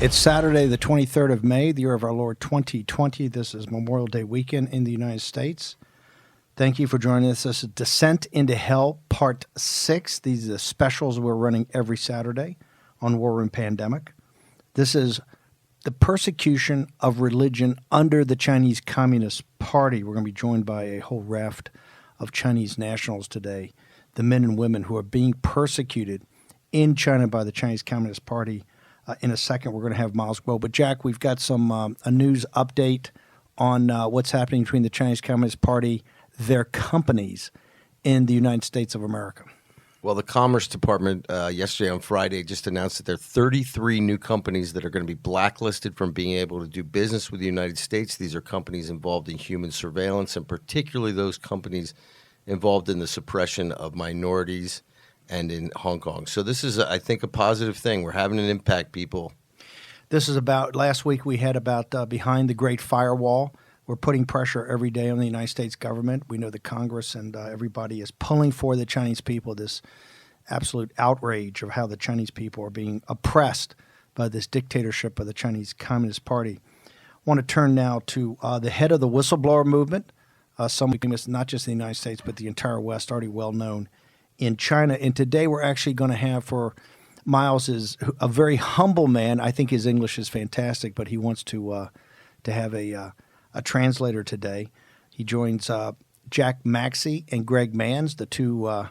It's Saturday, the 23rd of May, the year of our Lord 2020. This is Memorial Day weekend in the United States. Thank you for joining us. This is Descent into Hell, Part 6. These are the specials we're running every Saturday on War Room Pandemic. This is the persecution of religion under the Chinese Communist Party. We're going to be joined by a whole raft of Chinese nationals today, the men and women who are being persecuted in China by the Chinese Communist Party. In a second, we're going to have Miles Guo. But, Jack, we've got some a news update on what's happening between the Chinese Communist Party, their companies in the United States of America. Well, the Commerce Department yesterday on Friday just announced that there are 33 new companies that are going to be blacklisted from being able to do business with the United States. These are companies involved in human surveillance, and particularly those companies involved in the suppression of minorities and in Hong Kong. So this is, I think, a positive thing. We're having an impact, people. This is about, last week we had about behind the Great Firewall. We're putting pressure every day on the United States government. We know the Congress and everybody is pulling for the Chinese people, this absolute outrage of how the Chinese people are being oppressed by this dictatorship of the Chinese Communist Party. I want to turn now to the head of the whistleblower movement, some not just in the United States, but the entire West, already well known in China. And today we're actually going to have for Miles is a very humble man. I think his English is fantastic, but he wants to have a translator today. He joins Jack Maxey and Greg Manns, the two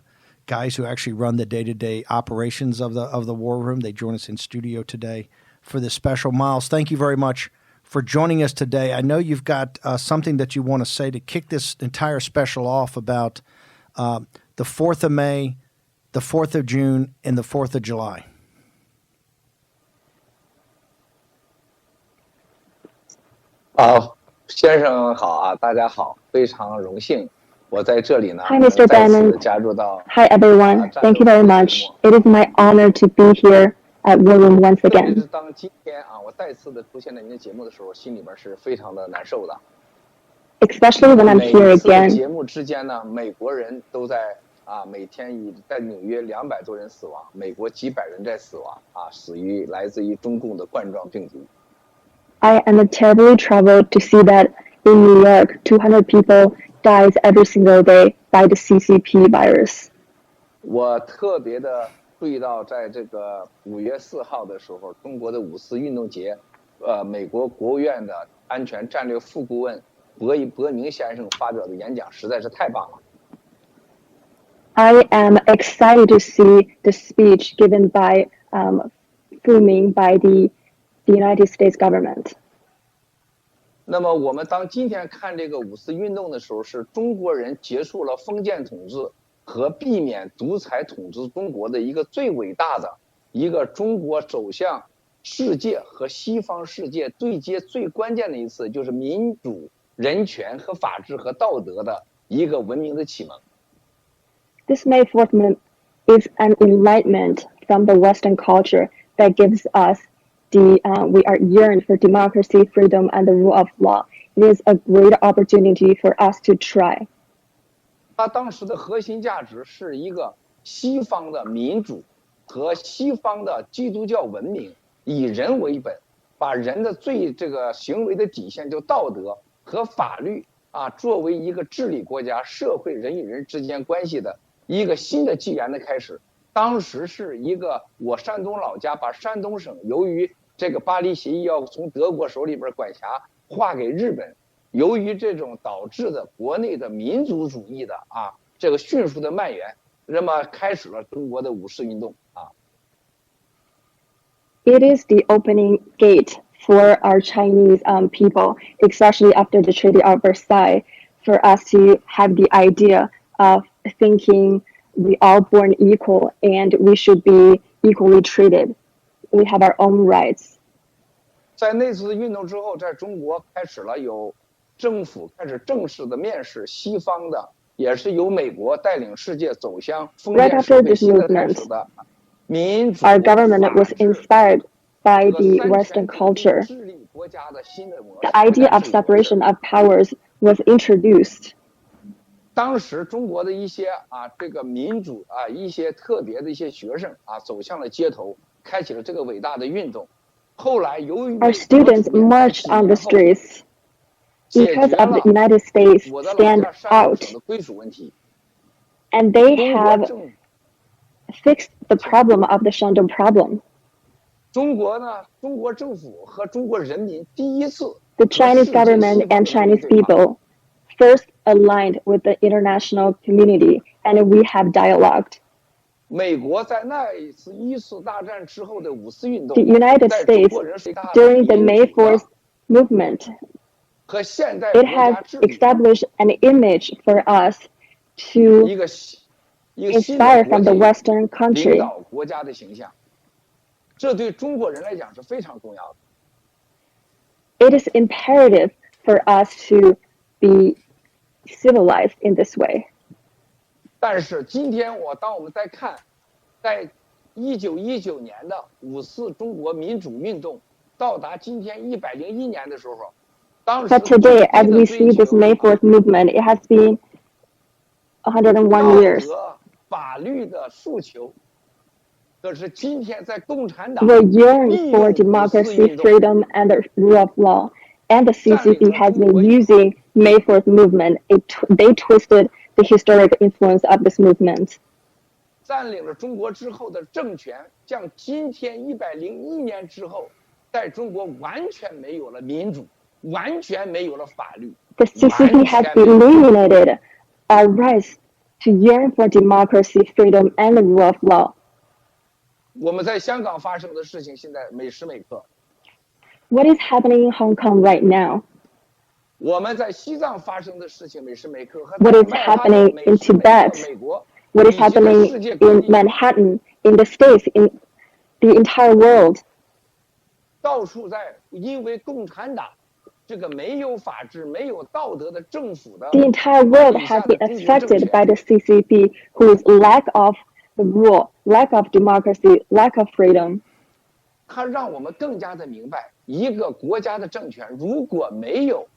guys who actually run the day-to-day operations of the War Room. They join us in studio today for this special. Miles, thank you very much for joining us today. I know you've got something that you want to say to kick this entire special off about the 4th of May, the 4th of June, and the 4th of July. Hi, Mr. Bannon. Hi, everyone. Thank you very much. It is my honor to be here at War Room once again. Especially when I'm here again. I am terribly troubled to see that in New York, 200 people dies every single day by the CCP virus. 我特别的注意到，在这个5月4号的时候，中国的五四运动节，美国国务院的安全战略副顾问伯明先生发表的演讲实在是太棒了。I am excited to see the speech given by Fu Ming by the United States government. 那么我们当今天看这个五四运动的时候，是中国人结束了封建统治和避免独裁统治中国的一个最伟大的一个中国走向世界和西方世界对接最关键的一次，就是民主、人权和法治和道德的一个文明的启蒙。This May 4th is an enlightenment from the Western culture that gives us we are yearned for democracy, freedom, and the rule of law. It is a great opportunity for us to try. 它当时的核心价值是一个西方的民主和西方的基督教文明，以人为本，把人的这个行为的底线就道德和法律作为一个治理国家、社会人与人之间关系的一个新的纪元的开始。当时是一个我山东老家把山东省由于这个巴黎协议要从德国手里边管辖划给日本，由于这种导致的国内的民族主义的这个迅速的蔓延，那么开始了中国的五四运动It is the opening gate for our Chinese people, especially after the Treaty of Versailles, for us to have the idea of thinking we are born equal and we should be equally treated. We have our own rights. 在那次运动之后，在中国开始了有政府开始正式的面试西方的，也是由美国带领世界走向封建社会新的开始的民主。Our government was inspired by the Western culture. The idea of separation of powers was introduced. 当时中国的一些这个民主一些特别的一些学生走向了街头，开启了这个伟大的运动。后来由于 Our students marched on the streets 解 because 决 of the 了 United States 我的老 stand 家山东 out, 省的归属问题。 and they 中国 have 政 fixed the problem of the Shandong problem. 中国呢，中国政府和中国人民第一次 The 和 Chinese 世界 government 西方 and 的人民 Chinese 对话。 people first aligned with the international community, and we have dialogued. 美国在那一次一次大战之后的五四运动 The， United 在中 States 国人最大的 during the 民 May 主的 4th movement, 和现代 it 国 has 家治理的 established an image for us to 一个新的 inspire 国 from the 际 Western 领 country. 导国家的形象，这对中国人来讲是非常重要的。 It is imperative for us to be civilized in this way. 但是今天当我们在看，在1919年的五四中国民主运动到达今天101年的时候，当时 But today, as we see this May 4th movement, it has been 101道 years. 德法律的诉求，可是今天在共产党 We yearn 利 for 用五四 democracy, 运动 freedom, and the rule of law. And the CCP has been using May 4th movement. They twisted the historic influence of this movement. 占领了中国之后的政权，将今天101年之后，在中国完全没有了民主，完全没有了法律。 The CCP has 完全没有 eliminated our rights to yearn for democracy, freedom, and the rule of law. 我们在香港发生的事情，现在每时每刻； What is happening in Hong Kong right now? 我们在西藏发生的事情，每时每刻；和 What 在 is 曼哈顿 happening 每 in 时每刻 Tibet? 美国， What 以 is 及在 happening 世界各 in 地， Manhattan, in the States, in the entire world? 到处在因为共产党这个没有法治、没有道德的政府的 The entire world 底下 has 的 been 中国政 affected by 权， the CCP, whose lack of the rule, lack of democracy, lack of freedom. 它让我们更加的明白，一个国家的政权如果没有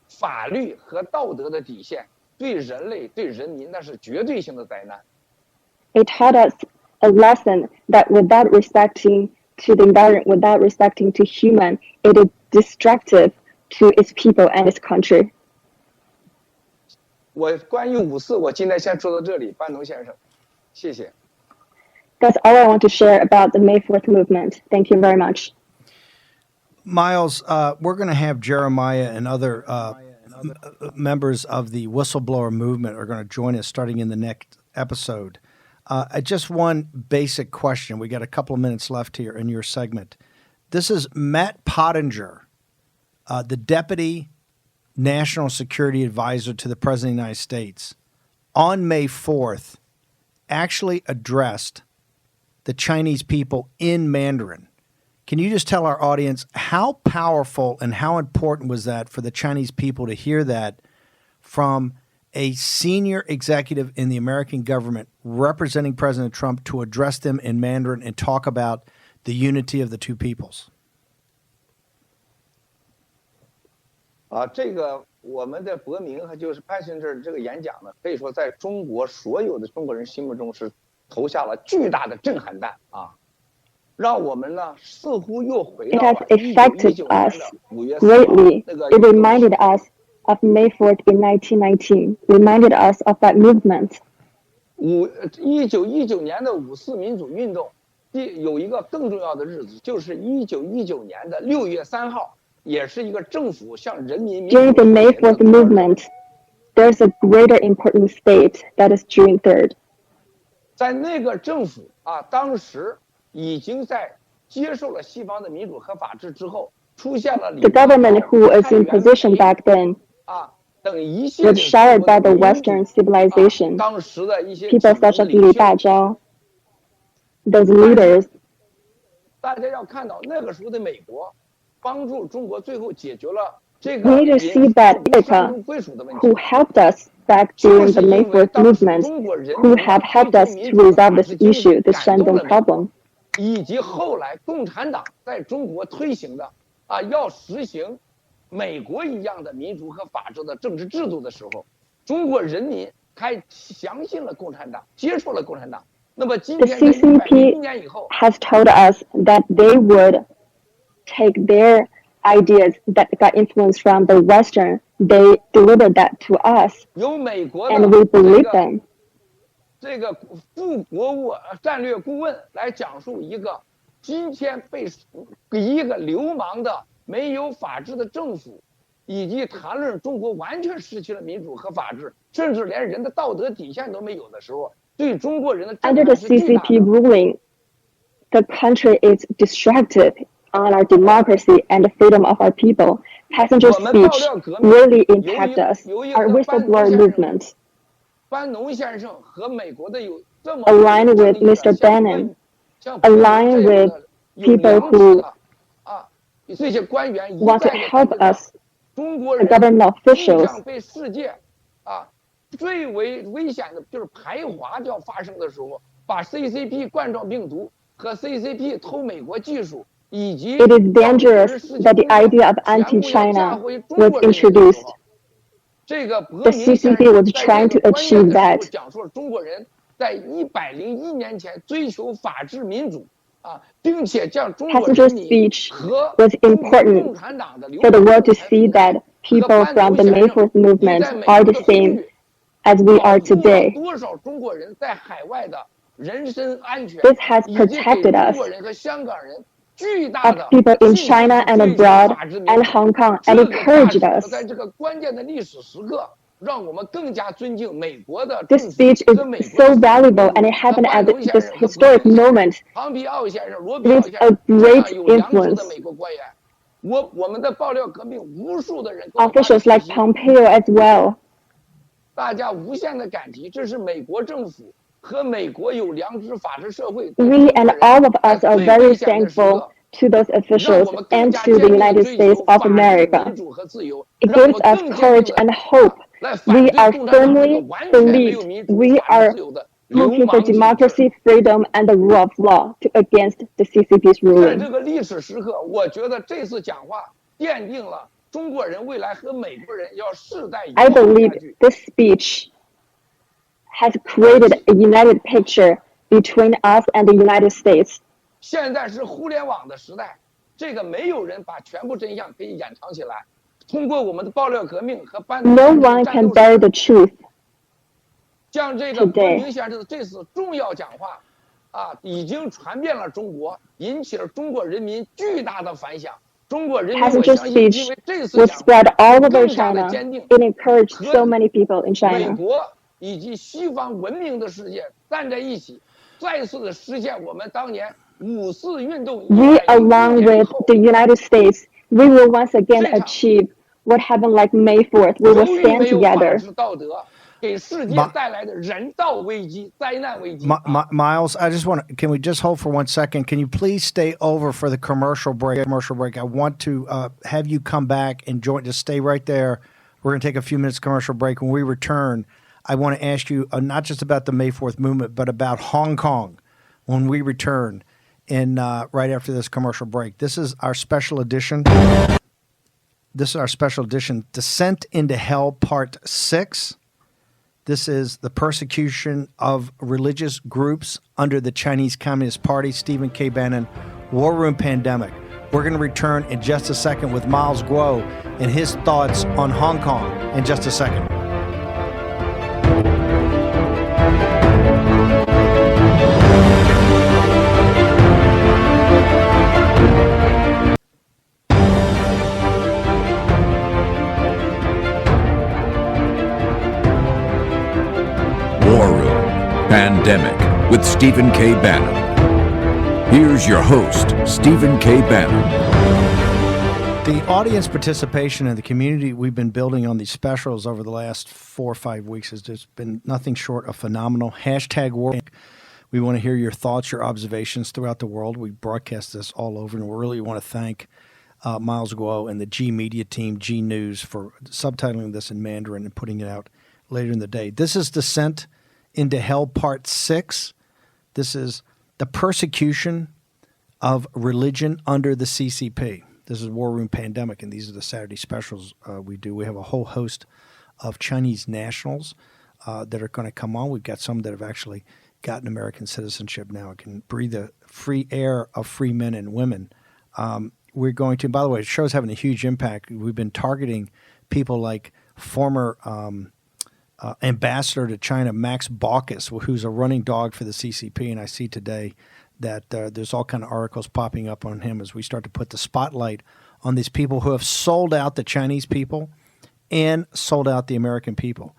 法律和道德的底线，对人类、对人民那是绝对性的灾难。 It taught us a lesson that without respecting to the environment, without respecting to human, it is destructive to its people and its country. 我关于五四，我今天先说到这里，班农先生，谢谢。 That's all I want to share about the May 4th movement. Thank you very much. Miles, we're going to have Jeremiah and other members of the whistleblower movement are going to join us starting in the next episode. Just one basic question. We got a couple of minutes left here in your segment. This is Matt Pottinger, the Deputy National Security Advisor to the President of the United States, on May 4th actually addressed the Chinese people in Mandarin. Can you just tell our audience how powerful and how important was that for the Chinese people to hear that from a senior executive in the American government representing President Trump to address them in Mandarin and talk about the unity of the two peoples? 这个我们的伯明就是潘先生这个演讲呢，可以说在中国所有的中国人心目中是投下了巨大的震撼弹啊，让我们呢似乎又回 It 到 has 了 affected 1919年 us 的5月4 greatly. 号那个 It reminded us of May 4th in 1919, reminded us of that movement. 1919年的五四民主运动，有一个更重要的日子，就是1919年的6月3号，也是一个政府向人民民主 During the May 和平 4th 的 movement, there's a greater important date that is June 3rd. 在那个政府当时已经在接受了西方的民主和法治之后，出现了 The government who was in position back then 等一系列 was showered by the Western civilization. 当时的一些 People such as 领 Li 袖 Dazhao, those leaders. 大家要看到那个时候的美国帮助中国最后解决了这 We 个 need to see that 山东归属的问题 who helped us back 就 during 是 the May 因为 4th 当时 movement, 中国人 who 民 have helped 对 us 民 to 主和 resolve 法 this 治精 issue, 神 the 感动 Shandong 了美国 problem. 以及后来共产党在中国推行的要实行美国一样的民主和法治的政治制度的时候，中国人民相信了共产党，接受了共产党。那么今 The 天在101年以 CCP 后， has told us that they would take their ideas that got influenced from the Western, they delivered that to us, 由美国 and 的 we believe them. 这个副国务战略顾问来讲述一个今天被一个流氓的没有法治的政府，以及谈论中国完全失去了民主和法治，甚至连人的道德底线都没有的时候，对中国人的震 Under the 撼是巨大 CCP 的。 ruling, the country is destructive on our democracy and the freedom of our people. Passenger 我们爆 speech 料革命 really 有 impact 一 us. 有一 Our 个班农 whistleblower 先生， movement 班农先生和美国的有这么 align 有正 with 义的 Mr. 像 Bannon, 像班农 align 这样 with 的有 people 良知 who 的啊，这些官员一 want to 再的 help 跟这个 us, 中国 the 人 government 即 officials. 将被世界啊最为危险的就是排华就要发生的时候，把 CCP 冠状病毒和 CCP 偷美国技术，以及 It is 让别人 dangerous 失去 that the 工作， idea of 全部要嫁 anti-China 回中 was 国人民的时 introduced. 候，这个伯 The 明先 CCP 生 was 在 trying 这 to 个关键 achieve 的时候 that. 讲述了中国人在101年前追求法治民主啊，并且将中国 Passenger 人民 speech 和 was 中国 important 共产党的流 for the 氓 world 共 to 产 see 独裁 that 和 people 班 from 农 the 先 May 生 4th 你 movement 在美 are 国 the 的呼 same 吁， as we 保 are 护了 today. 多少中国人在海外的人身安全， This has 以及给 protected 中 us 国人和香港人巨大 of 的 people in 信心 China 去 and 追求 abroad 法治民 and 主。 Hong Kong and 这个价 encouraged 值 us. 在这个关键的历史时刻，让我们更加尊敬美国的 This 政府 speech is 和美国 so 的 valuable, 民 and 主 it 和 happened 班 at 农先 this 生和伯 historic 明先生、 moment. 庞皮奥先生、罗 It 比奥 is 先 a 生这 great 样有良知的 influence. 美国官员。我们的爆料革命，无数的人给我发的 Officials 信 like 息， Pompeo as well. 大家无限的感激，这是美国政府和美国有良知法治社会 We 对中 and 国人 all of 在 us are 最 very 危险的时 thankful 刻， to those 让 officials 我们更 and 加 to 坚 the 定的 United 追 States 求 of 法治、民 America. 主和自由， It 让我 gives 们 us 更坚定 courage 的 and hope. 来反 We 对 are 共产党这个 firmly 完全没有 believed 民主 we 和法治 are 自由的流 looking for 氓体制。 democracy, freedom, and the rule of law against the CCP's 在 ruling. 这个历史时刻，我觉得这次讲话奠定了中国人未来和美国人要世代友 I 好的 believe 家具。 this speech has created a united picture between us and the United States. 现在是互联网的时代，这个没有人把全部真相可以掩藏起来。通过我们的爆料革命和班农 No 先生 one 战 can 斗 bury 史， the truth. 将这个伯 Today 明先生的这次重要讲话，已经传遍了中国，引起了中国人民巨大的反响。中国人民，我 Passenger 相信，因 speech 为这次 was 讲话 spread all over 更加的 China. 坚定 It encouraged 和 so many people in 美 China. 国以及西方文明的世界站在一起，再次的实现我们当年5·4运动 We, 101 along 年以 with 后 the United States, we will once again 这场 achieve what happened like May 4th. We will 由于 stand 没有法 together. 治道德，给世界 Ma- 带来的人道危机、灾难危机。 Miles, I just want to, can we just hold for 1 second? Can you please stay over for the commercial break? I want to have you come back and join, just stay right there. We're going to take a few minutes commercial break. When we return, I want to ask you not just about the May 4th movement, but about Hong Kong when we return in right after this commercial break. This is our special edition. Descent into Hell, Part 6. This is the persecution of religious groups under the Chinese Communist Party. Stephen K. Bannon, War Room Pandemic. We're going to return in just a second with Miles Guo and his thoughts on Hong Kong in just a second. War Room Pandemic with Stephen K. Bannon. Here's your host, Stephen K. Bannon. The audience participation in the community we've been building on these specials over the last 4 or 5 weeks has just been nothing short of phenomenal. Hashtag War. We want to hear your thoughts, your observations throughout the world. We broadcast this all over, and we really want to thank Miles Guo and the G Media team, G News, for subtitling this in Mandarin and putting it out later in the day. This is Descent into Hell, Part 6. This is the persecution of religion under the CCP. This is War Room Pandemic, and these are the Saturday specials we do. We have a whole host of Chinese nationals that are going to come on. We've got some that have actually gotten American citizenship now and can breathe the free air of free men and women. we're going to. By the way, the show's having a huge impact. We've been targeting people like former ambassador to China, Max Baucus, who's a running dog for the CCP, and I see today that there's all kind of articles popping up on him as we start to put the spotlight on these people who have sold out the Chinese people and sold out the American people.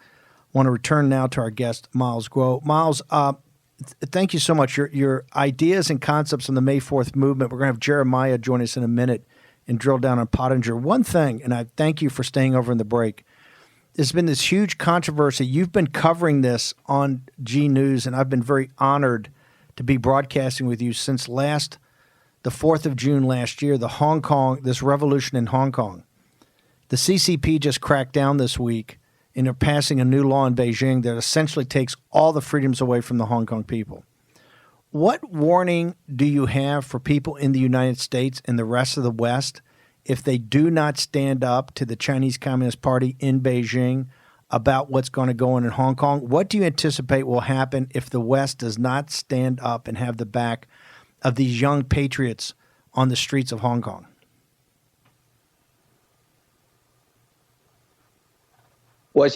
I want to return now to our guest, Miles Guo. Miles, thank you so much. Your ideas and concepts on the May 4th movement, we're going to have Jeremiah join us in a minute and drill down on Pottinger. One thing, and I thank you for staying over in the break, there's been this huge controversy. You've been covering this on G News, and I've been very honored to be broadcasting with you since the 4th of June last year, this revolution in Hong Kong. The CCP just cracked down this week, and they're passing a new law in Beijing that essentially takes all the freedoms away from the Hong Kong people. What warning do you have for people in the United States and the rest of the West if they do not stand up to the Chinese Communist Party in Beijing about what's going to go on in Hong Kong? What do you anticipate will happen if the West does not stand up and have the back of these young patriots on the streets of Hong Kong? I want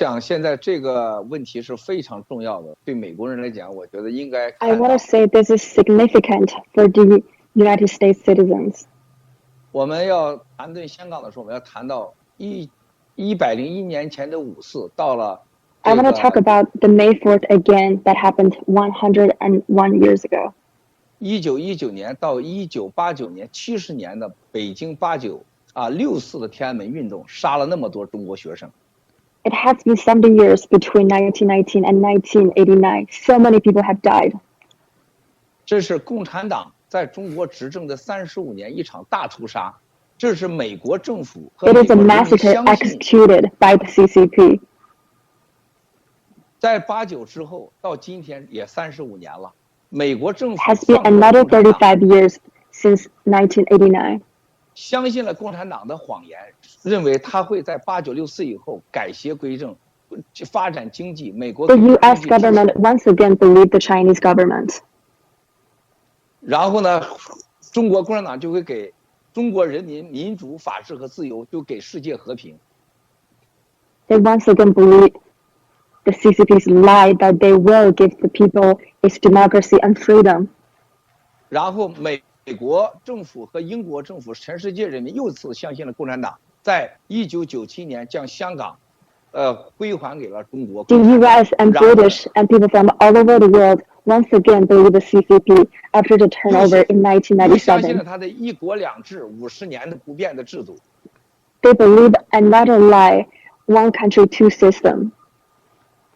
to say this is significant for the United States citizens. 我们要谈论香港的时候，我们要谈到101年前的5四，到了。I want to talk about the May 4th again that happened 101 years ago. 1919年到1989年70年的北京6四的天安门运动，杀了那么多中国学生。It has been 70 years between 1919 and 1989. So many people have died. 这是共产党在中国执政的35年一场大屠杀，这是美国政府和 It 美 is a 国人民 massacre 相信。 executed by the CCP. 在89之后到今天也35年了，美国政府 Has been another 35 years since 1989. 相信了共产党的谎言，认为他会在89、64以后改邪归正，发展经济。美国 The U.S. government once again believed the Chinese government. 然后呢，中国共产党就会给中国人民民主、法治和自由，就给世界和平。They once again believed the CCP's lie that they will give the people its democracy and freedom. 然后美国政府和英国政府，全世界人民又次相信了共产党，在1997年将香港，归还给了中国。 The U.S. and British and people from all over the world once again believe the CCP after the turnover in 相信了 1997. 他的一国两制50年的不变的制度。 They believe another lie, one country, two system.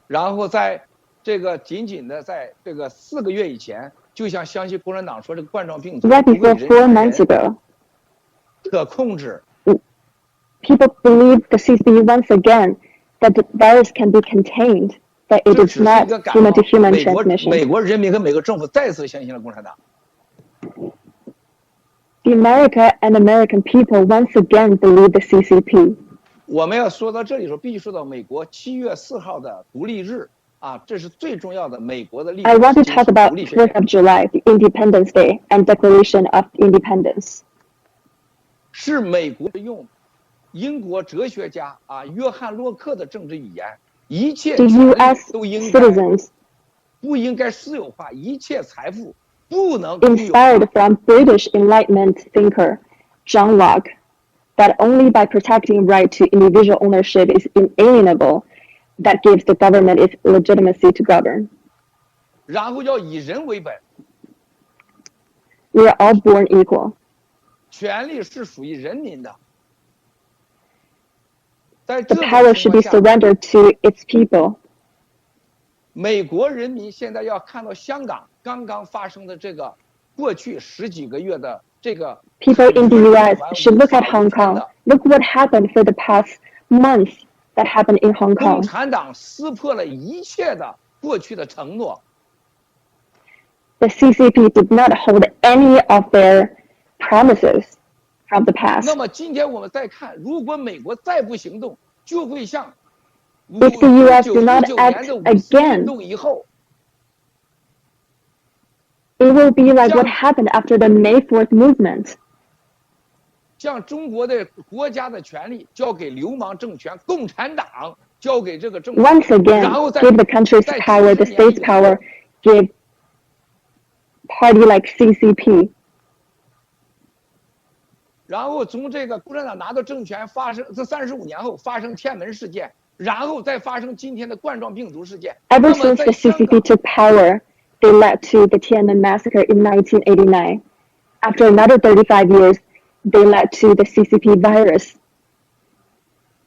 然后在这个仅仅的在这个4个月以前，就像相信共产党说这个冠状病毒 Right before 4 months ago, 可控制。 people believe the CCP once again that the virus can be contained, that it 这 is 只是一 not 个感冒。 human-to-human 美国 transmission. 人民和美国政府再次相信了共产党。 The America and American people once again believe the CCP. 我们要说到这里的时候，必须说到美国7月4号的独立日啊，这是最重要的美国的历史 I want to talk about 独立宣 4th 言， of July, the Independence Day and Declaration of Independence. 是美国用英国哲学家约翰洛克的政治语言，一切 The 权利 U.S. 都应该 citizens, 不应该私有化，一切财富不能公有化。 inspired from British Enlightenment thinker John Locke, that only by protecting right to individual ownership is inalienable, that gives the government its legitimacy to govern. 然后要以人为本， We are all born equal. 权力是属于人民的。在这 The 种 power 情 should be 况下， surrendered to its people. 美国人民现在要看到香港刚刚发生的这个过去10几个月的这个 People in the U.S. should look at Hong Kong. Look what happened for the past month that happened in Hong 共 Kong. 产党撕破了一切的过去的承诺。 The CCP did not hold any of their promises from the 那 past. 么今天我们再看，如果美国再不行动，就会像 If the US do not 1919 act 年的五四 again, 运动以后， it will be like what happened after the May 4th movement. 将中国的国家的权利交给流氓政权共产党，交给这个政府， Once again, 然后 give the country's power, the state's power, give party like CCP. 然后从这个共产党拿到政权发生这35年后发生天安门事件，然后再发生今天的冠状病毒事件。 Ever since the CCP took power, they led to the Tiananmen massacre in 1989. After another 35 years, they led to the CCP virus.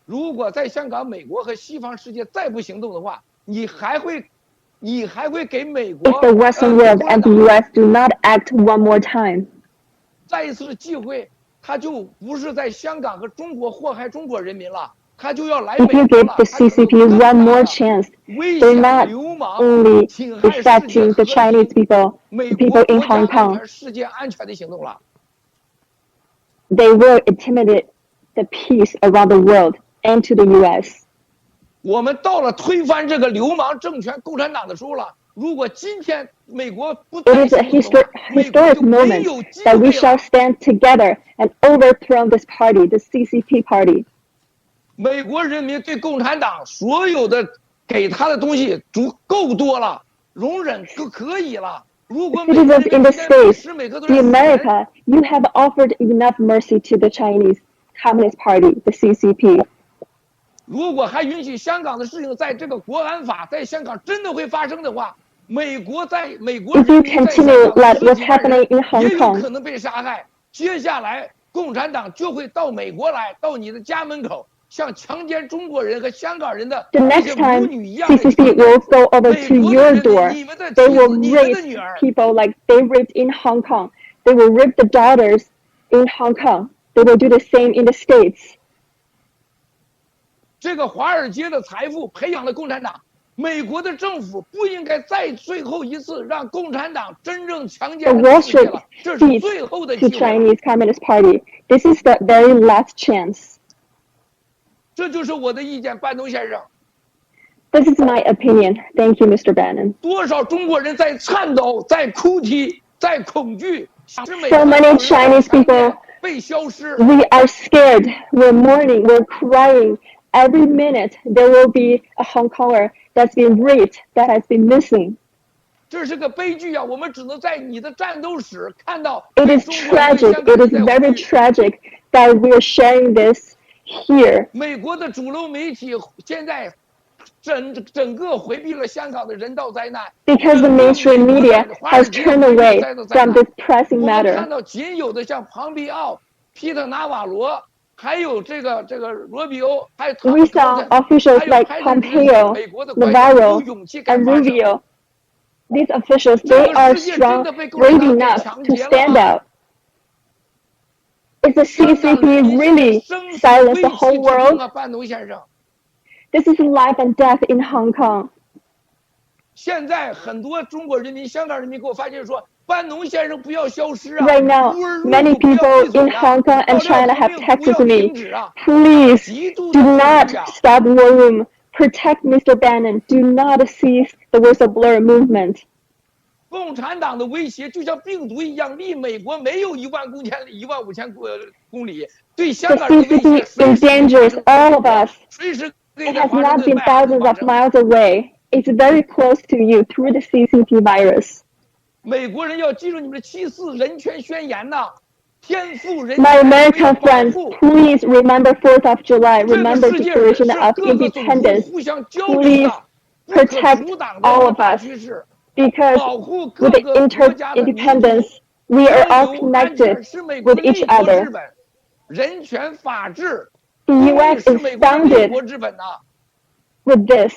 如果在香港、美国和西方世界再不行动的话，你还会给美国 If the Western world and the U.S. do not act one more time, 再一次的机会，他就不是在香港和中国祸害中国人民了，他就要来美 if you 国 give 了。 the CCP one more chance, 危 they're 险 not 流氓 only 侵害世界 affecting 和 the Chinese people, 美 the 国 people in 国家 Hong 安 Kong. 全、世界安全的行动了。 They will intimidate the peace around the world and to the U.S. 我们到了推翻这个流氓政权共产党的时候了。如果今天美国不 It 再 is a 行动的话，美国 historic 就没 moment 有机 that we 会 shall 了。 stand together and overthrow this party, the CCP party. 美国人民对共产党所有的给他的东西够多了，容忍可以了。如果美国人 Citizens 民 in the 今天 States, 使美国都 the 是死人， America, you have offered enough mercy to the Chinese Communist Party, the CCP. 如果还允许香港的事情在这个国安法在香港真的会发生的话，美国人 If you 民在香 continue 港 like 十 what's 几万 happening 人 in Hong 也有 Kong, 可能被杀害。接下来共产党就会到美国来，到你的家门口，像强奸中国人和香港人的 the 那 next 些 time 母女一样的 CCP 强奸 will go over 美 to 国的 your 人民， door, 你们的 they 妻子， will 你们的 rape 女儿， people like they raped in Hong Kong. They will rape the daughters in Hong Kong. They will do the same in the States. 这个华尔街的财富培养了共产党。美国的政府不应该再最后一次让共产党真正强 The 奸 Wall 世界 Street 了，这是 cedes 最后的 to 机会了。 Chinese Communist Party. This is the very last chance. 这就是我的意见，班农先生。 This is my opinion. Thank you, Mr. Bannon. 多少中国人在颤抖，在哭泣，在恐惧，是美 So 国 many 有人 Chinese 强奸 people 被消失。 We are scared. We're mourning. We're crying. Every minute there will be a Hong Konger that's been raped, that has been missing. 这是个悲剧啊！我们只能在你的战斗史看到 It is 中国人对 tragic. 香港 It 人 is 在呼 very 吁。 tragic that we're sharing this here. 美国的主流媒体现在整个回避了香港的人道灾难， Because the mainstream media has turned away from this pressing 我们看 matter. 到仅有的像庞皮奥、皮特纳瓦罗，还有这个罗比欧，还有汤 We 姆 saw 克 officials 还有 like 拜登这些 Pompeo, 美国的官员 Navarro, 有勇气敢 and 发声。 Rubio. These officials, 这 they 个 are 世界真 strong, 的被共产 brave 党给 enough 强 to 劫了 stand 啊！ out. Is the 香港人 CCP 民现在 really 生死 silence 危 the 急 whole 之中 world? 啊，班农先生。 This is life and death in Hong Kong. 现在很多中国人民、香港人民给我发信说，班农先生不要消失啊！ Right now, 无日 many 不要 people 闭嘴 in 啊！ Hong Kong 爆 and 料 China 革 have 命不 texted 要 me, 停止啊！ please 极度 do 的 not 恐惧啊！ stop War Room. Protect Mr. Bannon. Do not cease the whistleblower movement. 共产党的威胁就像病毒一样，离美国没有15000公里，对 The 香港人的威胁 CCP 随时可以发 endangers 生 all of us. 随时可以 It 在 has 华盛 not 顿 been 曼哈顿 thousands 发 of 生。 miles away. It's very close to you through the CCP virus. 美国人要记住你们的7·4人权宣言呐，天赋人 My 权，我们要 American 保 friends, 护。 please remember 4th of July. 这个 Remember 世界 Declaration 是 of 各个种族 Independence. 互相交流 Please 的，不可 protect 阻挡的 all 一个 of 大 us. 趋势。 Because 保护各 with the 个国家的民族 interdependence, we are 交 all 流安全 connected 是美国 with 的 each 立国之 other. 本，人权法治 The 公义 U.S. 是 is 美国的立 founded 国之本呐。 with this.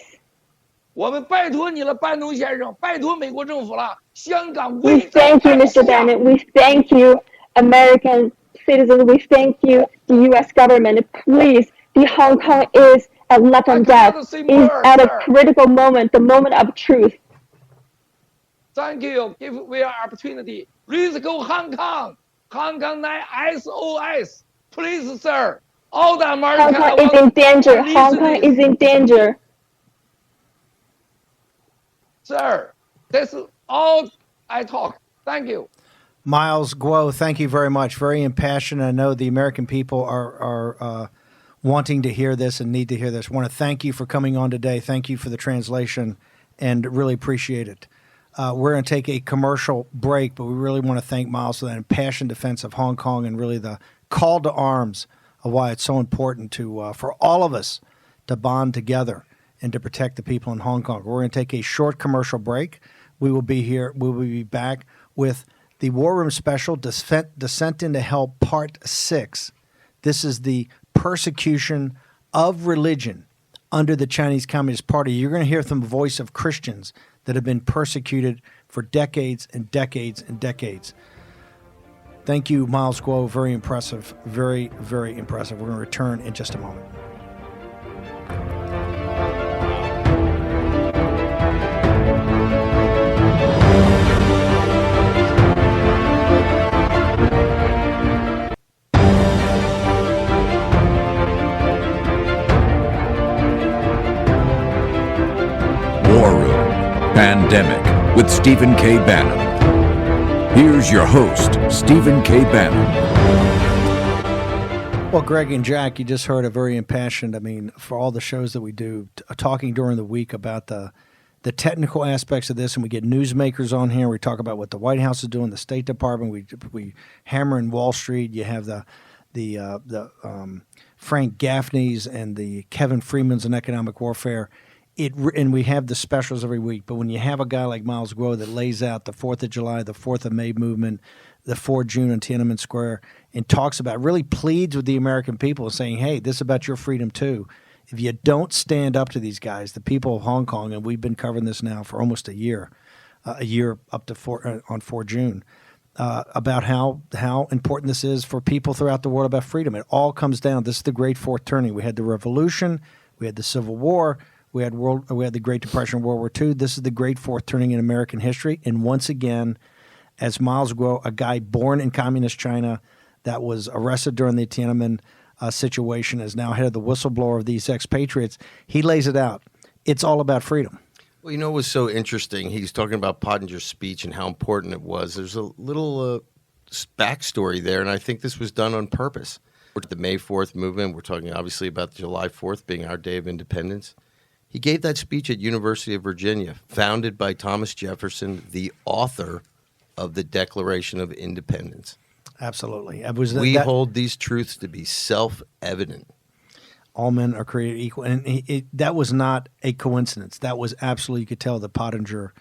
我们拜托你了，班农先生，拜托美国政府了，香港 We 危在 thank you, 旦 Mr. 夕啊！ Bannon. We thank you, American citizens. We thank you, the U.S. government. Please, the Hong Kong is at life and I death. cannot say Is more, at a sir. critical moment, the moment of truth. Thank you. Give me an opportunity. Please go Hong Kong. Hong Kong 9 SOS. Please, sir. All the Hong American Kong is in danger. Listen Hong Kong this. is in danger. Sir, that's all I talk. Thank you. Miles Guo, thank you very much. Very impassioned. I know the American people are wanting to hear this and need to hear this. I want to thank you for coming on today. Thank you for the translation, and really appreciate it. We're going to take a commercial break, but we really want to thank Miles for that impassioned defense of Hong Kong and really the call to arms of why it's so important to for all of us to bond together and to protect the people in Hong Kong. We're going to take a short commercial break. We will be here. We will be back with the War Room Special, Descent into Hell, Part 6. This is the persecution of religion under the Chinese Communist Party. You're going to hear from the voice of Christians that have been persecuted for decades and decades and decades. Thank you, Miles Guo. Very impressive. Very, very impressive. We're going to return in just a moment. War Room Pandemic with Stephen K. Bannon. Here's your host, Stephen K. Bannon. Well, Greg and Jack, you just heard a very impassioned, for all the shows that we do, talking during the week about the technical aspects of this, and we get newsmakers on here. We talk about what the White House is doing, the State Department. We hammer in Wall Street. You have the Frank Gaffney's and the Kevin Freeman's on economic warfare. And we have the specials every week. But when you have a guy like Miles Guo that lays out the 4th of July, the 4th of May movement, the 4th of June on Tiananmen Square, and talks about, really pleads with the American people, saying, hey, this is about your freedom too. If you don't stand up to these guys, the people of Hong Kong, and we've been covering this now for almost a year up to on 4 June, about how important this is for people throughout the world about freedom. It all comes down. This is the Great Fourth Turning. We had the Revolution. We had the Civil War. We had the Great Depression, World War II. This is the Great Fourth Turning in American history. And once again, as Miles Guo, a guy born in communist China that was arrested during the Tiananmen situation, is now head of the whistleblower of these expatriates, he lays it out. It's all about freedom. Well, it was so interesting. He's talking about Pottinger's speech and how important it was. There's a little backstory there, and I think this was done on purpose. The May 4th movement, we're talking obviously about July 4th being our day of independence. He gave that speech at University of Virginia, founded by Thomas Jefferson, the author of the Declaration of Independence. Absolutely. We hold these truths to be self-evident. All men are created equal. And that was not a coincidence. That was absolutely, you could tell that Pottinger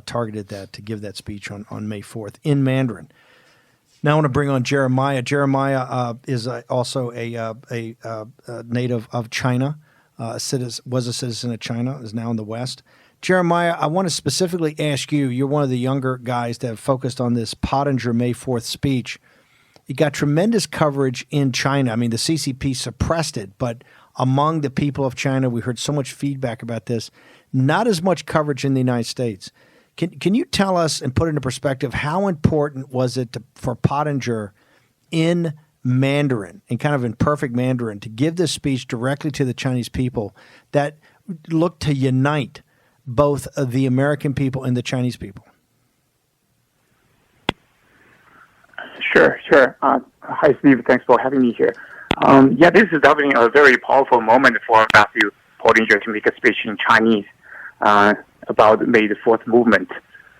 targeted that to give that speech on May 4th in Mandarin. Now I want to bring on Jeremiah. Jeremiah is also a native of China. Was a citizen of China, is now in the West. Jeremiah, I want to specifically ask you, you're one of the younger guys that have focused on this Pottinger May 4th speech. It got tremendous coverage in China. The CCP suppressed it, but among the people of China, we heard so much feedback about this. Not as much coverage in the United States. Can you tell us and put into perspective how important was it for Pottinger in Mandarin, and kind of in perfect Mandarin, to give this speech directly to the Chinese people that looked to unite both the American people and the Chinese people? Sure. Hi, Steve. Thanks for having me here. This is definitely a very powerful moment for Matthew Pottinger to make a speech in Chinese about May the 4th movement.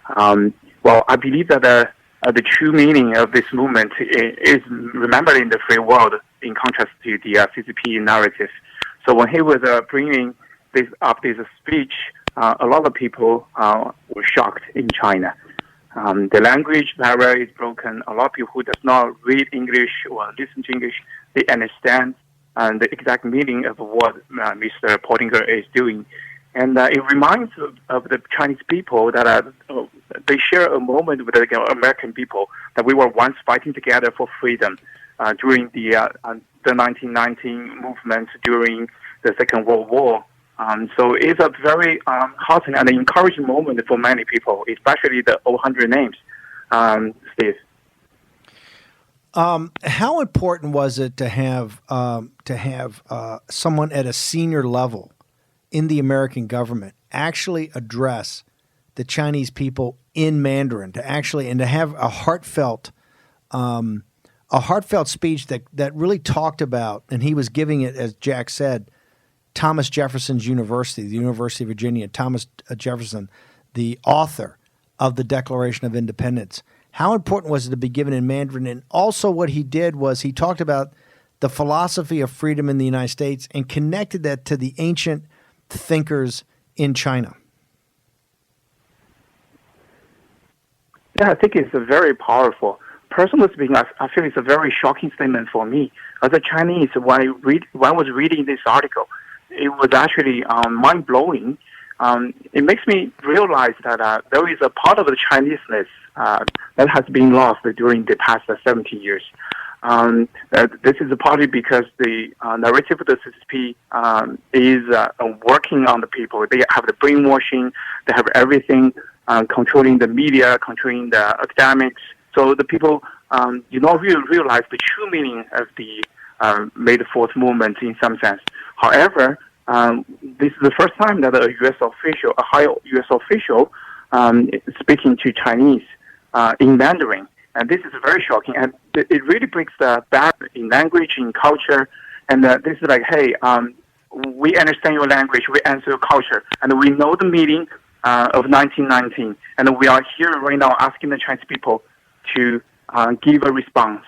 I believe that the true meaning of this movement is remembered in the free world, in contrast to the CCP narrative. So when he was bringing this speech, a lot of people were shocked in China. The language barrier is broken. A lot of people who does not read English or listen to English, they understand the exact meaning of what Mr. Pottinger is doing. And it reminds of the Chinese people that they share a moment with the American people, that we were once fighting together for freedom during the 1919 movement, during the Second World War. So it's a very heartening and encouraging moment for many people, especially the 100 names, Steve. How important was it to have someone at a senior level in the American government actually address the Chinese people in Mandarin, to actually and to have a heartfelt speech that really talked about, and he was giving it, as Jack said, Thomas Jefferson's University, the University of Virginia, Thomas Jefferson, the author of the Declaration of Independence. How important was it to be given in Mandarin? And also what he did was he talked about the philosophy of freedom in the United States and connected that to the ancient thinkers in China. Yeah, I think it's a very powerful. Personally speaking, I feel it's a very shocking statement for me. As a Chinese, when I was reading this article, it was actually mind-blowing. It makes me realize that there is a part of the Chineseness that has been lost during the past 70 years. This is partly because the narrative of the CCP is working on the people. They have the brainwashing, they have everything, controlling the media, controlling the academics. So the people do not really realize the true meaning of the May the 4th movement in some sense. However, this is the first time that a U.S. official, a high U.S. official, speaking to Chinese in Mandarin. And this is very shocking. And it really breaks the barrier in language, in culture. And this is like, hey, we understand your language, we understand your culture, and we know the meaning of 1919. And we are here right now asking the Chinese people to give a response.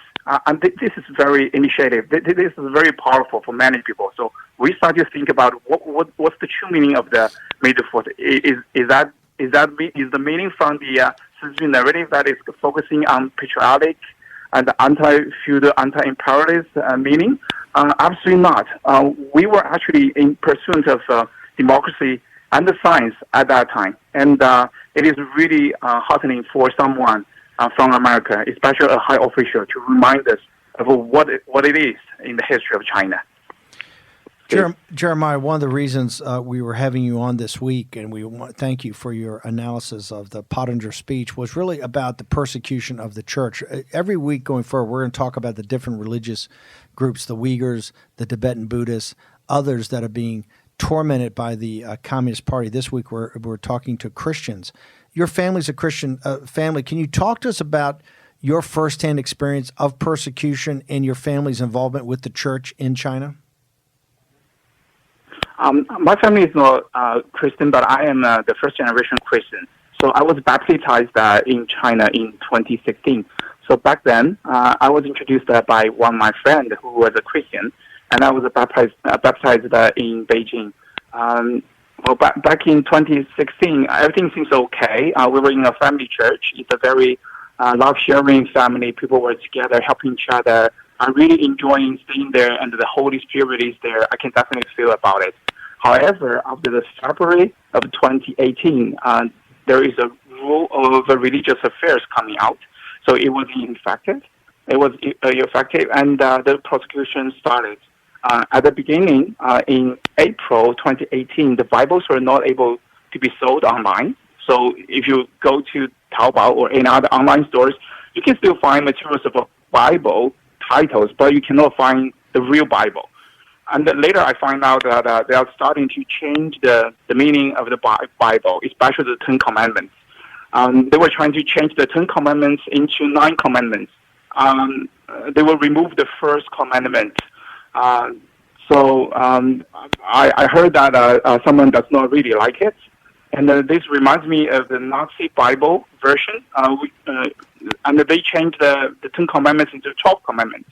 And this is very initiative. This is very powerful for many people. So we start to think about what's the true meaning of the May the 4th. Is the meaning from the CCP narrative that is focusing on patriotic and anti-feudal, anti-imperialist meaning? Absolutely not. We were actually in pursuit of democracy and the science at that time, and it is really heartening for someone from America, especially a high official, to remind us of what it is in the history of China. Jeremiah, one of the reasons we were having you on this week, and we want to thank you for your analysis of the Pottinger speech, was really about the persecution of the church. Every week going forward, we're going to talk about the different religious groups, the Uyghurs, the Tibetan Buddhists, others that are being tormented by the Communist Party. This week we're talking to Christians. Your family's a Christian family. Can you talk to us about your firsthand experience of persecution and your family's involvement with the church in China? My family is not Christian, but I am the first-generation Christian. So I was baptized in China in 2016. So back then, I was introduced by one of my friends who was a Christian, and I was baptized in Beijing. Back in 2016, everything seems okay. We were in a family church. It's a very love-sharing family. People were together, helping each other. I'm really enjoying staying there, and the Holy Spirit is there. I can definitely feel about it. However, after the February of 2018, there is a rule of religious affairs coming out. So it was effective. And the prosecution started. At the beginning, in April 2018, the Bibles were not able to be sold online. So if you go to Taobao or any other online stores, you can still find materials of a Bible titles, but you cannot find the real Bible. And then later I find out that they are starting to change the meaning of the Bible, especially the Ten Commandments. They were trying to change the Ten Commandments into 9 commandments. They will remove the first commandment. So I heard that someone does not really like it. And this reminds me of the Nazi Bible version. And they changed the Ten Commandments into 12 commandments.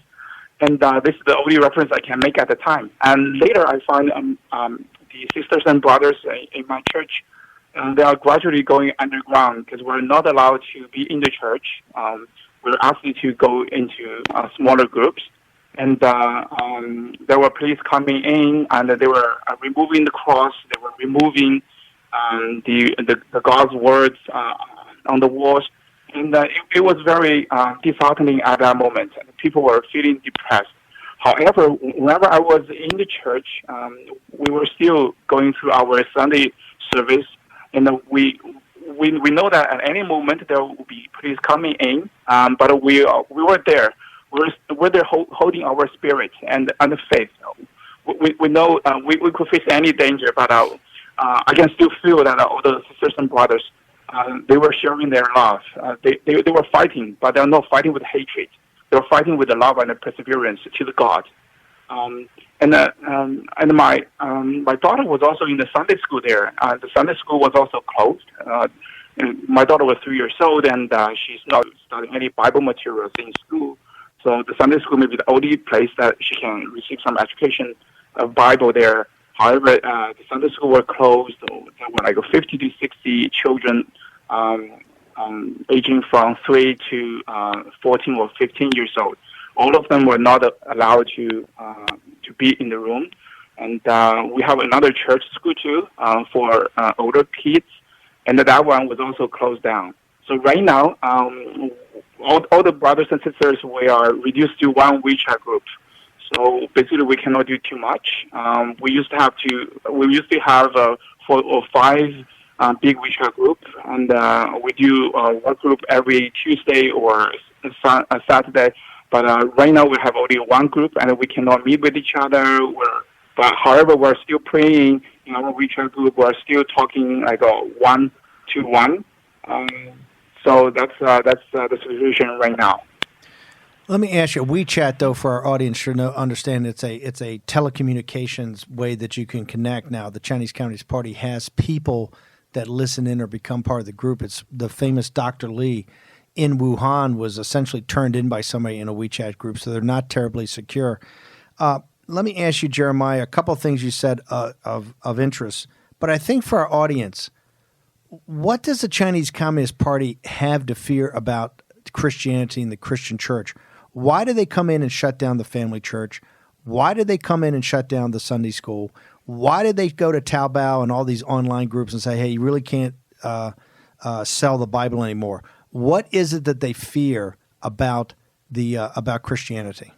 And this is the only reference I can make at the time. And later I find the sisters and brothers in my church, they are gradually going underground because we're not allowed to be in the church. We're asked to go into smaller groups. And there were police coming in, and they were removing the cross. They were removing the God's words on the walls. And it was very disheartening at that moment. People were feeling depressed. However, whenever I was in the church, we were still going through our Sunday service, and we know that at any moment there will be police coming in, but we were there. We're there holding our spirit and the faith. We know we could face any danger, but I can still feel that all the sisters and brothers they were sharing their love. They were fighting, but they're not fighting with hatred. They're fighting with the love and the perseverance to the God. And my daughter was also in the Sunday school there. The Sunday school was also closed. And my daughter was 3 years old, and she's not studying any Bible materials in school. So the Sunday school may be the only place that she can receive some education of Bible there. However, the Sunday school were closed. There were like 50 to 60 children aging from 3 to 14 or 15 years old. All of them were not allowed to be in the room. And we have another church school too for older kids, and that one was also closed down. So right now, all the brothers and sisters, we are reduced to one WeChat group. So basically, we cannot do too much. We used to have 4 or 5 big WeChat group, and we do one group every Tuesday or Saturday. But right now we have only one group, and we cannot meet with each other. However, we're still praying in our WeChat group. We're still talking like 1-to-1. So that's the situation right now. Let me ask you, WeChat, though, for our audience should understand it's a telecommunications way that you can connect now. The Chinese Communist Party has people that listen in or become part of the group. It's the famous Dr. Lee in Wuhan was essentially turned in by somebody in a WeChat group, so they're not terribly secure. Let me ask you, Jeremiah, a couple of things you said of interest. But I think for our audience, what does the Chinese Communist Party have to fear about Christianity and the Christian church? Why do they come in and shut down the family church? Why did they come in and shut down the Sunday school? Why did they go to Taobao and all these online groups and say, hey, you really can't sell the Bible anymore? What is it that they fear about about Christianity?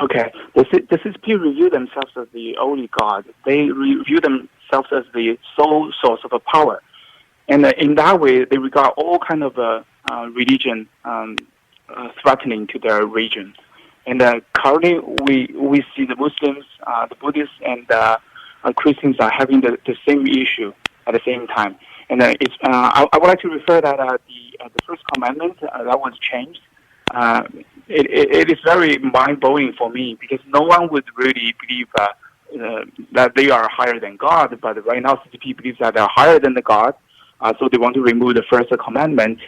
Okay, the CCP review themselves as the only God. They review themselves as the sole source of power, and in that way, they regard all kind of religion threatening to their region. And currently, we see the Muslims, the Buddhists, and Christians are having the same issue at the same time. And I would like to refer that the first commandment that was changed. It is very mind-blowing for me because no one would really believe that they are higher than God. But right now, CCP believes that they are higher than the God, so they want to remove the first commandment.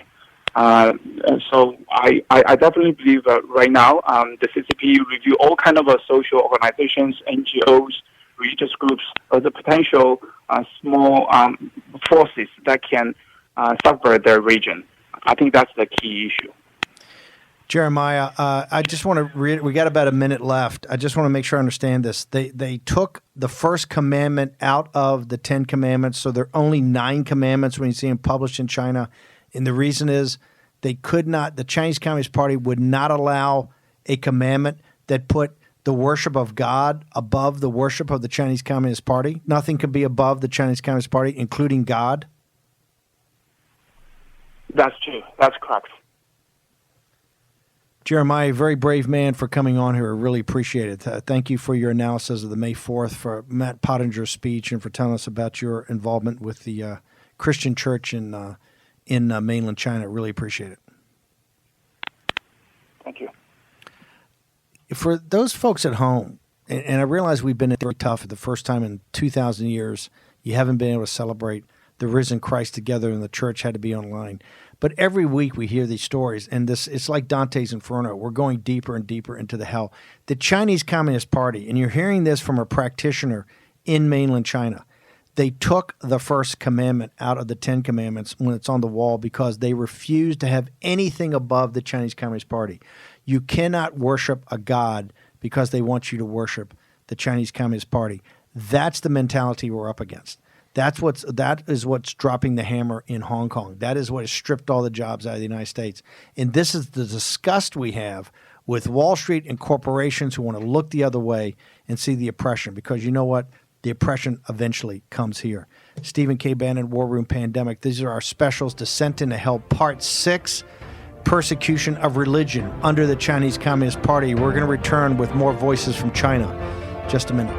So I definitely believe right now the CCP review all kind of social organizations, NGOs, religious groups as a potential small forces that can subvert their region. I think that's the key issue. Jeremiah, I just want to we got about a minute left. I just want to make sure I understand this. They took the first commandment out of the 10 commandments, so there are only 9 commandments when you see them published in China. And the reason is they could not, the Chinese Communist Party would not allow a commandment that put the worship of God above the worship of the Chinese Communist Party. Nothing could be above the Chinese Communist Party, including God. That's true. That's correct. Jeremiah, very brave man for coming on here. I really appreciate it. Thank you for your analysis of the May 4th, for Matt Pottinger's speech, and for telling us about your involvement with the Christian church in mainland China. Really appreciate it. Thank you. For those folks at home, and I realize we've been very tough for the first time in 2,000 years, you haven't been able to celebrate the risen Christ together, and the church had to be online. But every week we hear these stories, and it's like Dante's Inferno. We're going deeper and deeper into the hell. The Chinese Communist Party, and you're hearing this from a practitioner in mainland China, they took the first commandment out of the 10 commandments when it's on the wall because they refused to have anything above the Chinese Communist Party. You cannot worship a god because they want you to worship the Chinese Communist Party. That's the mentality we're up against. That is what's dropping the hammer in Hong Kong. That is what has stripped all the jobs out of the United States. And this is the disgust we have with Wall Street and corporations who want to look the other way and see the oppression, because you know what? The oppression eventually comes here. Stephen K. Bannon, War Room Pandemic. These are our specials. Descent into Hell, Part 6, Persecution of Religion under the Chinese Communist Party. We're going to return with more voices from China. Just a minute.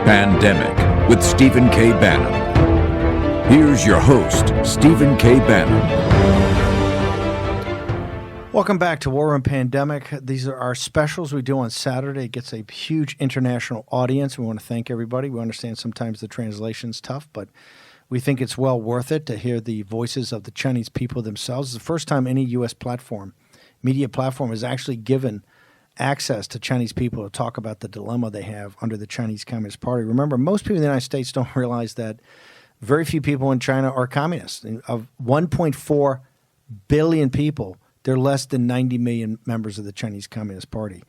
Pandemic with Stephen K. Bannon. Here's your host, Stephen K. Bannon. Welcome back to War Room Pandemic. These are our specials we do on Saturday. It gets a huge international audience. We want to thank everybody. We understand sometimes the translation's tough, but we think it's well worth it to hear the voices of the Chinese people themselves. It's the first time any U.S. media platform, has actually given access to Chinese people to talk about the dilemma they have under the Chinese Communist Party. Remember, most people in the United States don't realize that very few people in China are communists. Of 1.4 billion people, there are less than 90 million members of the Chinese Communist Party.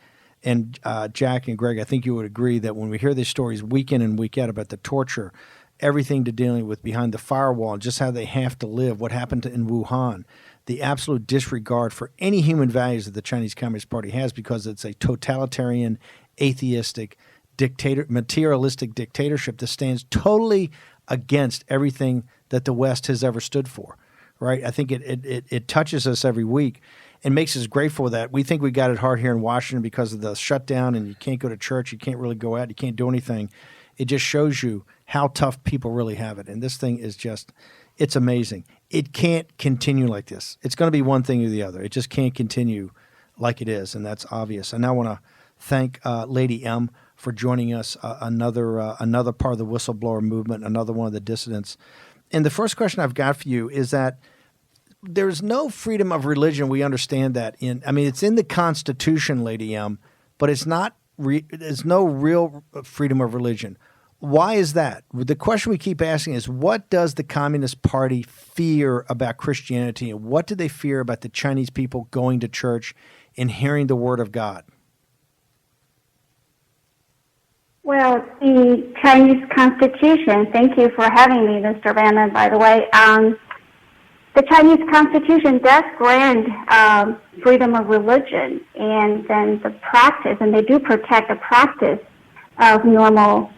And Jack and Greg, I think you would agree that when we hear these stories week in and week out about the torture, everything to dealing with behind the firewall, just how they have to live, what happened in Wuhan, the absolute disregard for any human values that the Chinese Communist Party has, because it's a totalitarian, atheistic, materialistic dictatorship that stands totally against everything that the West has ever stood for. Right? I think it touches us every week and makes us grateful that we think we got it hard here in Washington because of the shutdown and you can't go to church, you can't really go out, you can't do anything. It just shows you how tough people really have it. And this thing is just, it's amazing. It can't continue like this. It's going to be one thing or the other. It just can't continue like it is, and that's obvious. And I want to thank Lady M for joining us, another part of the whistleblower movement, another one of the dissidents. And the first question I've got for you is that there's no freedom of religion. We understand that it's in the Constitution, Lady M, but it's not. There's no real freedom of religion. Why is that? The question we keep asking is, what does the Communist Party fear about Christianity, and what do they fear about the Chinese people going to church and hearing the word of God? Well, the Chinese Constitution, thank you for having me, Mr. Bannon, by the way. The Chinese Constitution does grant freedom of religion, and then the practice, and they do protect the practice of normal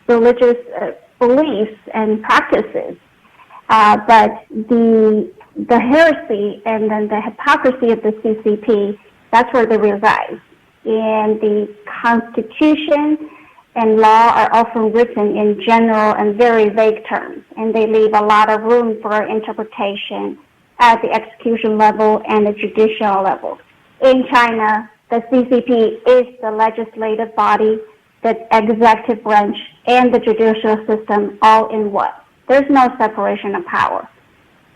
religious beliefs and practices. But the heresy and then the hypocrisy of the CCP, that's where they reside. And the Constitution and law are often written in general and very vague terms, and they leave a lot of room for interpretation at the execution level and the judicial level. In China, the CCP is the legislative body, the executive branch, and the judicial system all in one. There's no separation of power.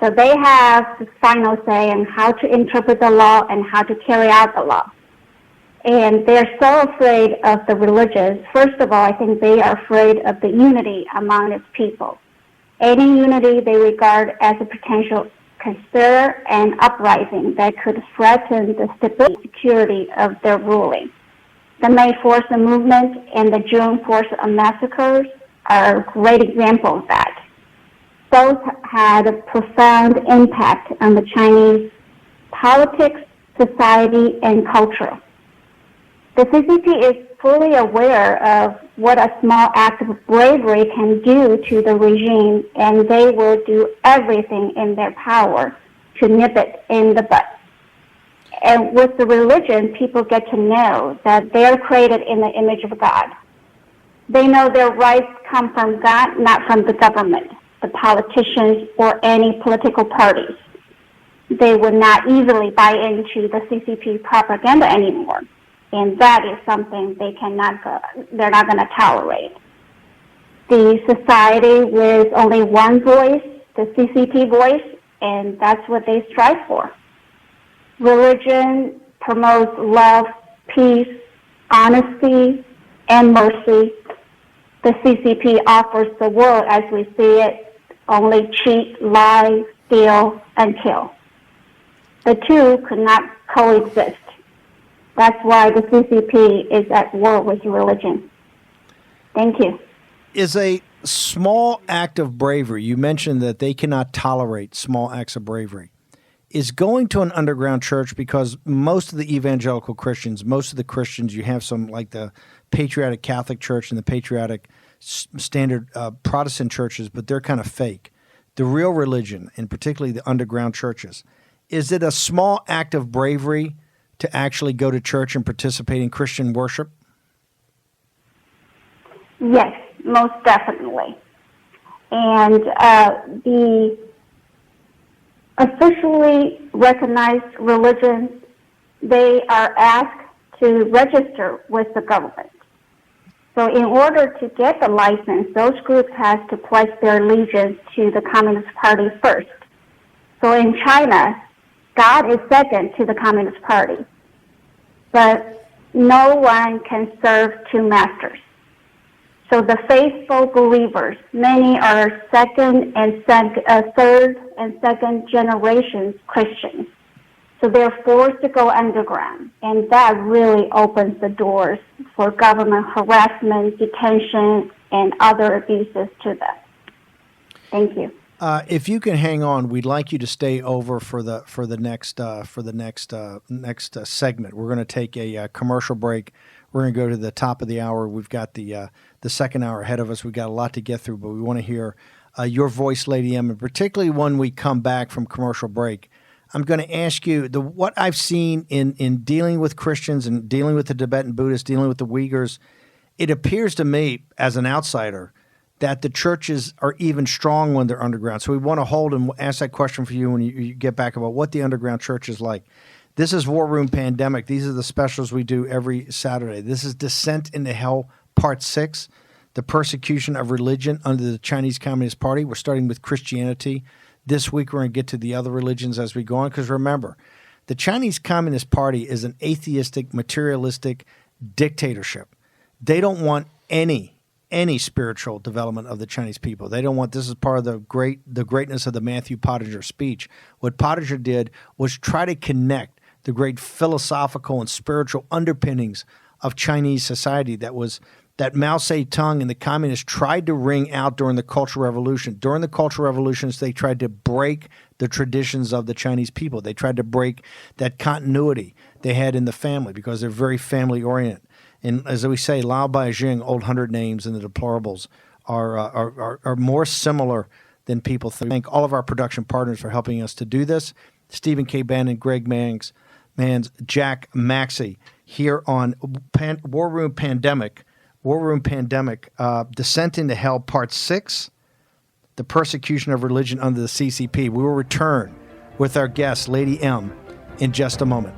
So they have the final say on how to interpret the law and how to carry out the law. And they're so afraid of the religious. First of all, I think they are afraid of the unity among its people. Any unity they regard as a potential conspirator and uprising that could threaten the stability and security of their ruling. The May 4th movement and the June 4th massacres are a great example of that. Both had a profound impact on the Chinese politics, society, and culture. The CCP is fully aware of what a small act of bravery can do to the regime, and they will do everything in their power to nip it in the bud. And with the religion, people get to know that they are created in the image of God. They know their rights come from God, not from the government, the politicians, or any political parties. They would not easily buy into the CCP propaganda anymore. And that is something they're not going to tolerate. The society with only one voice, the CCP voice, and that's what they strive for. Religion promotes love, peace, honesty, and mercy. The CCP offers the world as we see it only cheat, lie, steal, and kill. The two could not coexist. That's why the CCP is at war with religion. Thank you. Is a small act of bravery, you mentioned that they cannot tolerate small acts of bravery, is going to an underground church, because most of the evangelical Christians, most of the Christians, you have some like the patriotic Catholic Church and the patriotic standard Protestant churches, but they're kind of fake. The real religion, and particularly the underground churches, is it a small act of bravery to actually go to church and participate in Christian worship? Yes, most definitely. And the officially recognized religions, they are asked to register with the government. So in order to get the license, those groups have to pledge their allegiance to the Communist Party first. So in China, God is second to the Communist Party, but no one can serve two masters. So the faithful believers, many are third and second generations Christians. So they're forced to go underground, and that really opens the doors for government harassment, detention, and other abuses to them. Thank you. If you can hang on, we'd like you to stay over for the next segment. We're going to take a commercial break. We're going to go to the top of the hour. We've got the second hour ahead of us. We've got a lot to get through, but we want to hear your voice, Lady M, and particularly when we come back from commercial break. I'm going to ask you what I've seen in dealing with Christians and dealing with the Tibetan Buddhists, dealing with the Uyghurs. It appears to me, as an outsider, that the churches are even strong when they're underground. So we want to hold and ask that question for you when you get back about what the underground church is like. This is War Room Pandemic. These are the specials we do every Saturday. This is Descent into Hell, Part 6, the persecution of religion under the Chinese Communist Party. We're starting with Christianity. This week we're going to get to the other religions as we go on, because remember, the Chinese Communist Party is an atheistic, materialistic dictatorship. They don't want any spiritual development of the Chinese people. They don't want, this is part of the greatness of the Matthew Pottinger speech. What Pottinger did was try to connect the great philosophical and spiritual underpinnings of Chinese society that Mao Zedong and the communists tried to wring out during the Cultural Revolution. During the Cultural Revolutions, they tried to break the traditions of the Chinese people. They tried to break that continuity they had in the family because they're very family-oriented. And as we say, Lao Beijing, Old 100 Names, and the deplorables are more similar than people think. Thank all of our production partners for helping us to do this. Stephen K. Bannon, Greg Manns, Jack Maxey, here on War Room Pandemic, Descent into Hell, Part 6, the persecution of religion under the CCP. We will return with our guest, Lady M, in just a moment.